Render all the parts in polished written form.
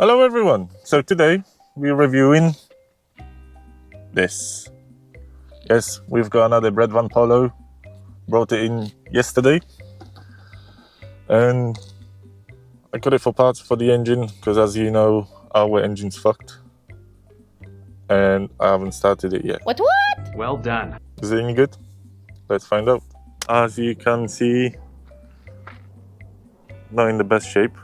Hello everyone, so today we're reviewing this. Yes, we've got another Bread Van Polo, brought it in yesterday and I got it for parts for the engine because as you know our engine's fucked and I haven't started it yet. What? Well done. Is it any good? Let's find out. As you can see, not in the best shape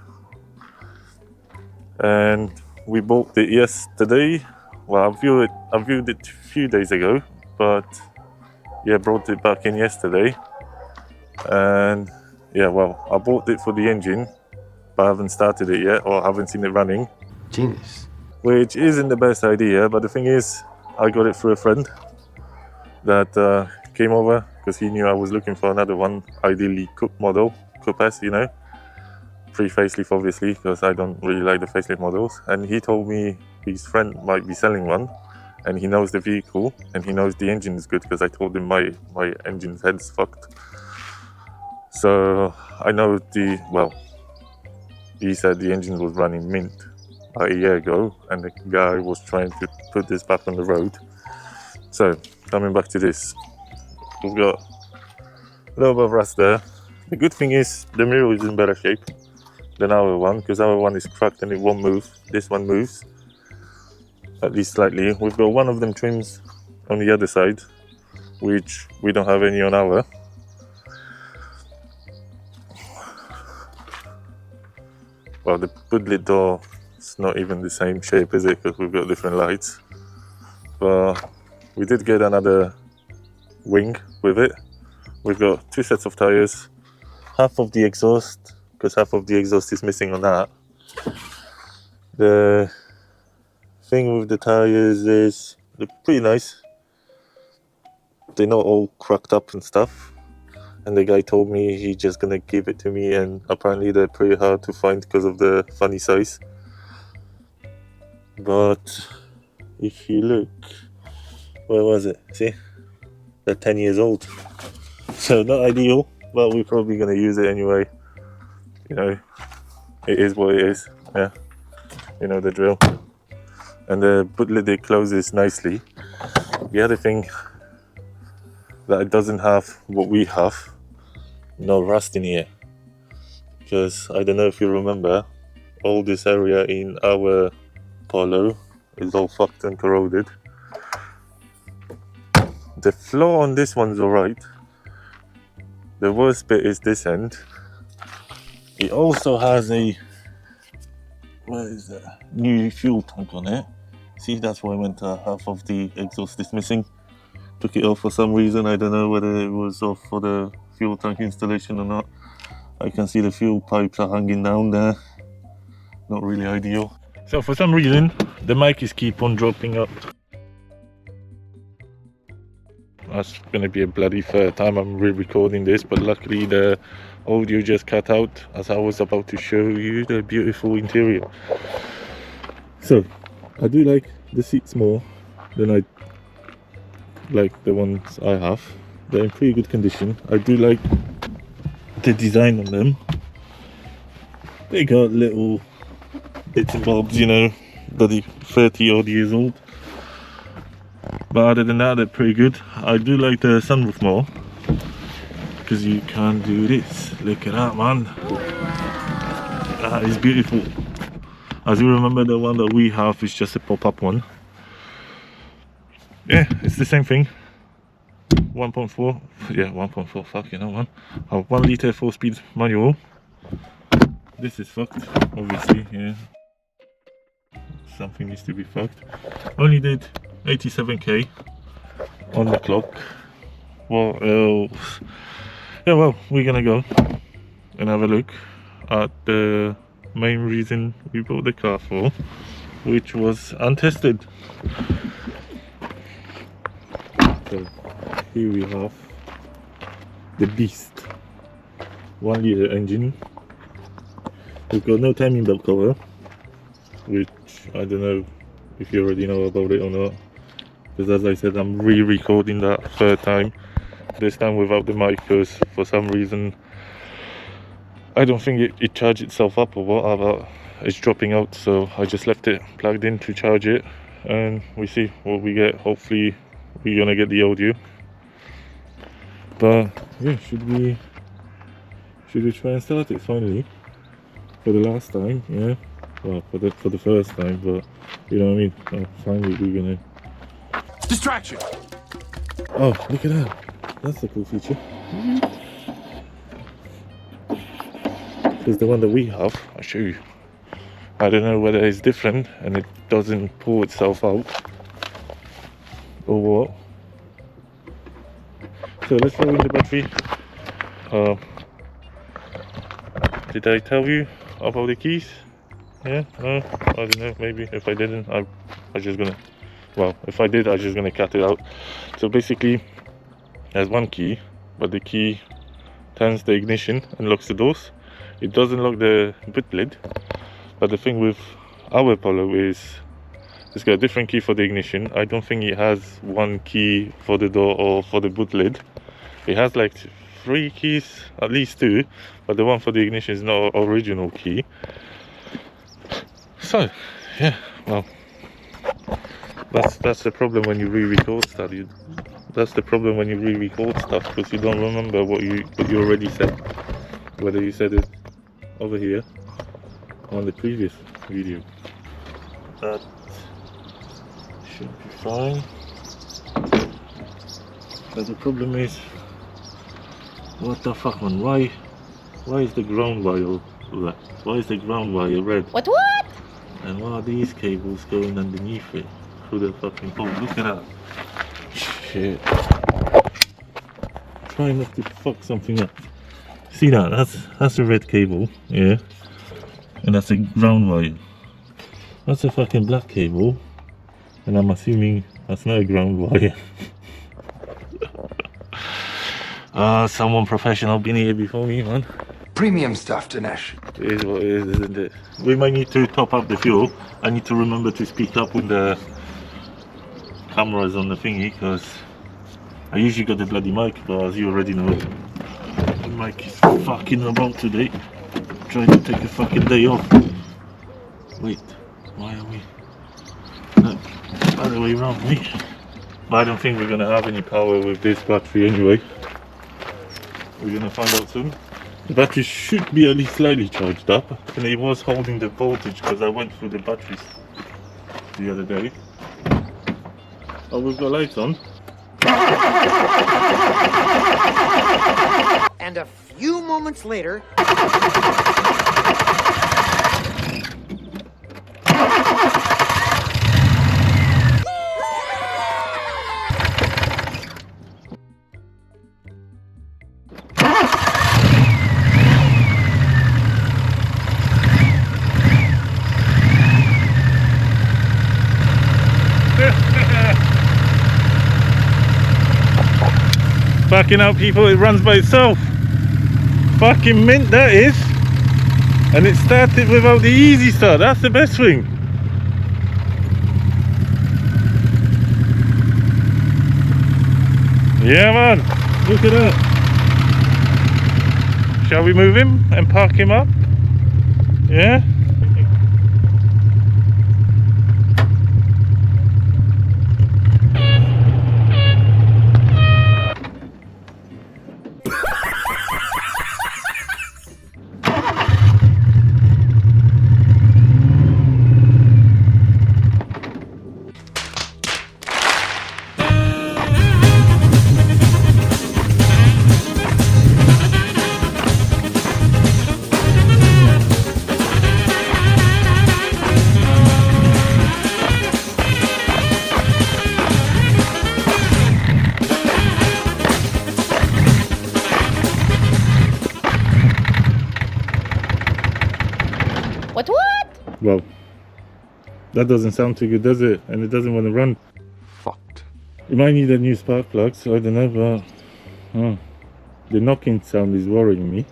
and we bought it yesterday. Well, I viewed it a few days ago, but yeah, brought it back in yesterday. And yeah, well, I bought it for the engine, but I haven't started it yet, or haven't seen it running. Genius. Which isn't the best idea, but the thing is, I got it through a friend that came over because he knew I was looking for another one, ideally coupe model, coupe S, you know. Pre-facelift obviously, because I don't really like the facelift models. And he told me his friend might be selling one and he knows the vehicle and he knows the engine is good because I told him my engine's head's fucked. So I know he said the engine was running mint about a year ago and the guy was trying to put this back on the road. So coming back to this, we've got a little bit of rust there. The good thing is the mirror is in better shape than our one, because our one is cracked and it won't move. This one moves, at least slightly. We've got one of them trims on the other side, which we don't have any on our. Well, the hood door is not even the same shape, is it? Because we've got different lights. But we did get another wing with it. We've got two sets of tires, half of the exhaust, because half of the exhaust is missing on that. The thing with the tires is they're pretty nice. They're not all cracked up and stuff. And the guy told me he's just gonna give it to me, and apparently they're pretty hard to find because of the funny size. But if you look, where was it? See? They're 10 years old. So not ideal, but we're probably gonna use it anyway. You know, it is what it is, yeah, you know the drill. And the boot lid closes nicely. The other thing that it doesn't have what we have, no rust in here. Because I don't know if you remember, all this area in our Polo is all fucked and corroded. The floor on this one's alright. The worst bit is this end. It also has a, where is that? New fuel tank on it. See, that's why I went half of the exhaust is missing. Took it off for some reason. I don't know whether it was off for the fuel tank installation or not. I can see the fuel pipes are hanging down there. Not really ideal. So for some reason, the mic is keep on dropping up. That's gonna be a bloody third time I'm re-recording this, but luckily the audio just cut out as I was about to show you the beautiful interior. So I do like the seats more than I like the ones I have. They're in pretty good condition. I do like the design on them. They got little bits and bobs, you know, bloody 30 odd years old. But other than that, they're pretty good. I do like the sunroof more, because you can do this. Look at that, man. That is beautiful. As you remember, the one that we have is just a pop-up one. Yeah, it's the same thing. 1.4, yeah, 1.4, fuck, you know, man. A 1 litre 4-speed manual. This is fucked, obviously, yeah. Something needs to be fucked. Only did 87k on the clock. What else? Yeah, well, we're gonna go and have a look at the main reason we bought the car for, which was untested. So here we have the beast 1 litre engine. We've got no timing belt cover, which I don't know if you already know about it or not, because as I said, I'm re-recording that third time, this time without the mic, because for some reason I don't think it charged itself up or whatever. it's dropping out, so I just left it plugged in to charge it, and we see what we get. Hopefully we're gonna get the audio, but yeah, should we try and start it finally for the last time? Yeah, well, for the first time, but you know what I mean. Finally we're gonna Distraction! oh, look at that, that's a cool feature. Because the one that we have, I'll show you. I don't know whether it's different and it doesn't pull itself out or what. So let's throw in the battery. Did I tell you about the keys? Yeah, no, I don't know, maybe if I didn't, I just gonna, well, if I did, I'm just gonna cut it out. So basically, there's one key, but the key turns the ignition and locks the doors. It doesn't lock the boot lid, but the thing with our Polo is it's got a different key for the ignition. I don't think it has one key for the door or for the boot lid. It has like 3 keys, at least 2, but the one for the ignition is not original key. So yeah, well, that's the problem when you re-record stuff. That's the problem when you re-record stuff, because you don't remember what you already said, whether you said it over here on the previous video. That should be fine. But the problem is, what the fuck, man? Why is the ground wire red? Why is the ground wire red? What? And why are these cables going underneath it through the fucking hole? Look at that. Shit. Try not to fuck something up. See that? That's a red cable, yeah. And that's a ground wire. That's a fucking black cable. And I'm assuming that's not a ground wire. Someone professional been here before me, man. Premium stuff, Dinesh. It is what it is, isn't it? We might need to top up the fuel. I need to remember to speak up with the cameras on the thingy, because I usually got the bloody mic, but as you already know, the mic is fucking about today. Trying to take a fucking day off. Wait, why are we? No, other way around me. But I don't think we're gonna have any power with this battery anyway. We're gonna find out soon. The battery should be at least slightly charged up, and it was holding the voltage because I went through the batteries the other day. Oh, we've got lights on. And a few moments later... Fucking out, people, it runs by itself. Fucking mint that is. And it started without the easy start. That's the best thing. Yeah, man, look at that. Shall we move him and park him up? Yeah. What? Well, that doesn't sound too good, does it? And it doesn't want to run. Fucked. You might need a new spark plug, so I don't know, but the knocking sound is worrying me.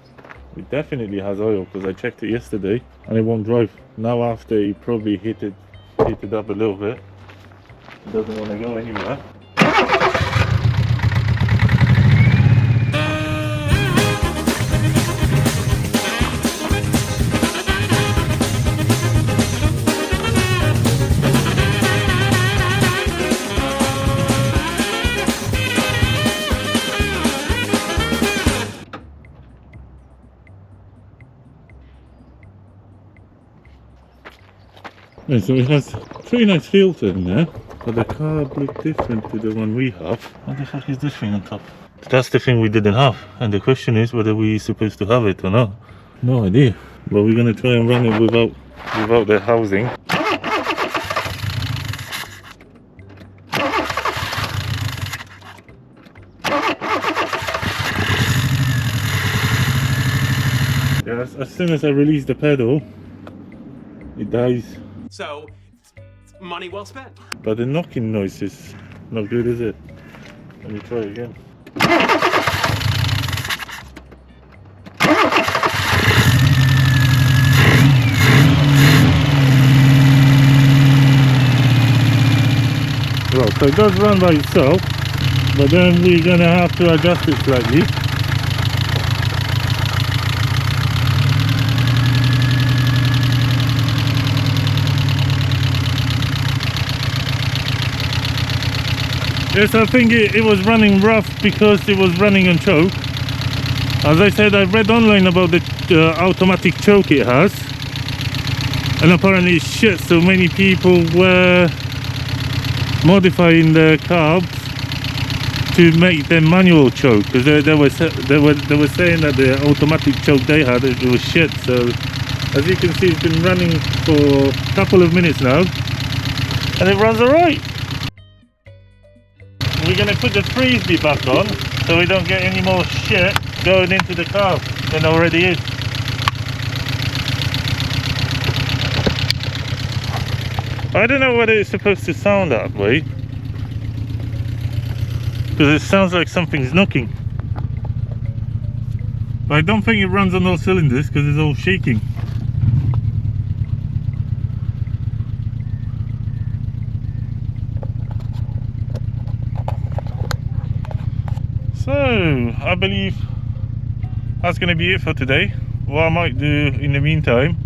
It definitely has oil, because I checked it yesterday and it won't drive. Now after it probably heated up a little bit, it doesn't want to go anywhere. Yeah, so it has pretty nice filter in there, but the carb looked different to the one we have. What the fuck is this thing on top? That's the thing we didn't have, and the question is whether we're supposed to have it or not. No idea. But we're gonna try and run it without the housing. Yeah, as soon as I release the pedal, it dies. So, money well spent. But the knocking noise is not good, is it? Let me try again. Well, so it does run by itself, but then we're gonna have to adjust it slightly. Yes, I think it was running rough because it was running on choke. As I said, I read online about the automatic choke it has, and apparently it's shit, so many people were modifying the carbs to make them manual choke, because they were saying that the automatic choke they had, it was shit. So as you can see, it's been running for a couple of minutes now, and it runs alright. We're going to put the frisbee back on so we don't get any more shit going into the car than already is. I don't know whether it's supposed to sound that way, because it sounds like something's knocking. But I don't think it runs on all cylinders because it's all shaking. So, I believe that's going to be it for today. What I might do in the meantime,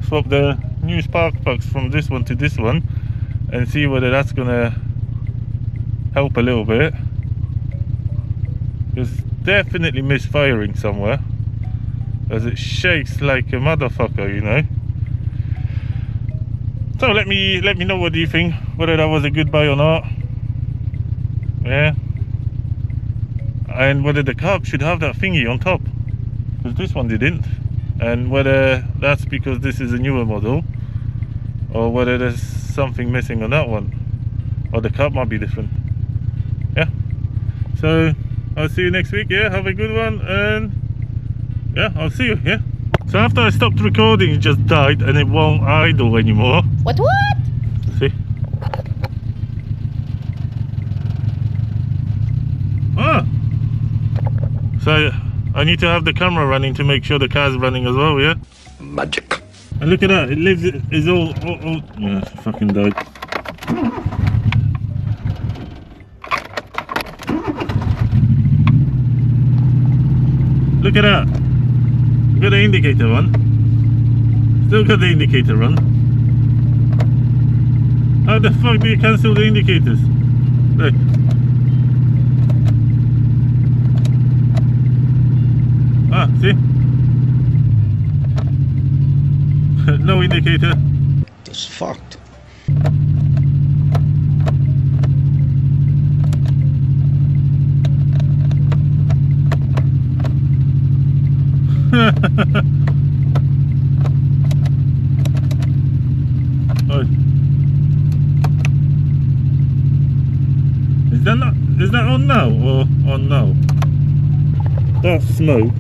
swap the new spark plugs from this one to this one and see whether that's going to help a little bit. It's definitely misfiring somewhere, as it shakes like a motherfucker, you know. So let me know what you think, whether that was a good buy or not. Yeah. And whether the carb should have that thingy on top, because this one didn't, and whether that's because this is a newer model, or whether there's something missing on that one, or the carb might be different. Yeah, so I'll see you next week. Yeah, have a good one, and yeah, I'll see you. Yeah, so after I stopped recording, it just died and it won't idle anymore. What? See? Ah, so I need to have the camera running to make sure the car's running as well, yeah? Magic. And look at that, it lives, it's all yeah, it's fucking died. Look at that. Got the indicator on. Still got the indicator on. How the fuck do you cancel the indicators? Look. Ah, see? No indicator. It's fucked. Oh. Is that on now or on now? That's smoke.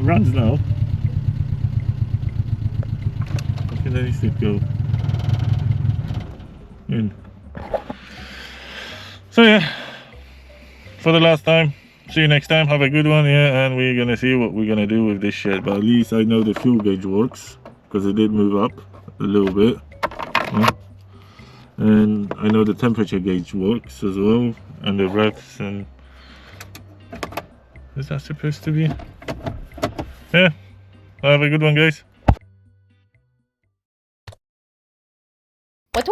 Runs now. Okay, let me see it go in. So yeah, for the last time, see you next time, have a good one, yeah, and we're gonna see what we're gonna do with this shit. But at least I know the fuel gauge works, because it did move up a little bit, yeah? And I know the temperature gauge works as well, and the revs, and is that supposed to be? Yeah, have a good one, guys. What?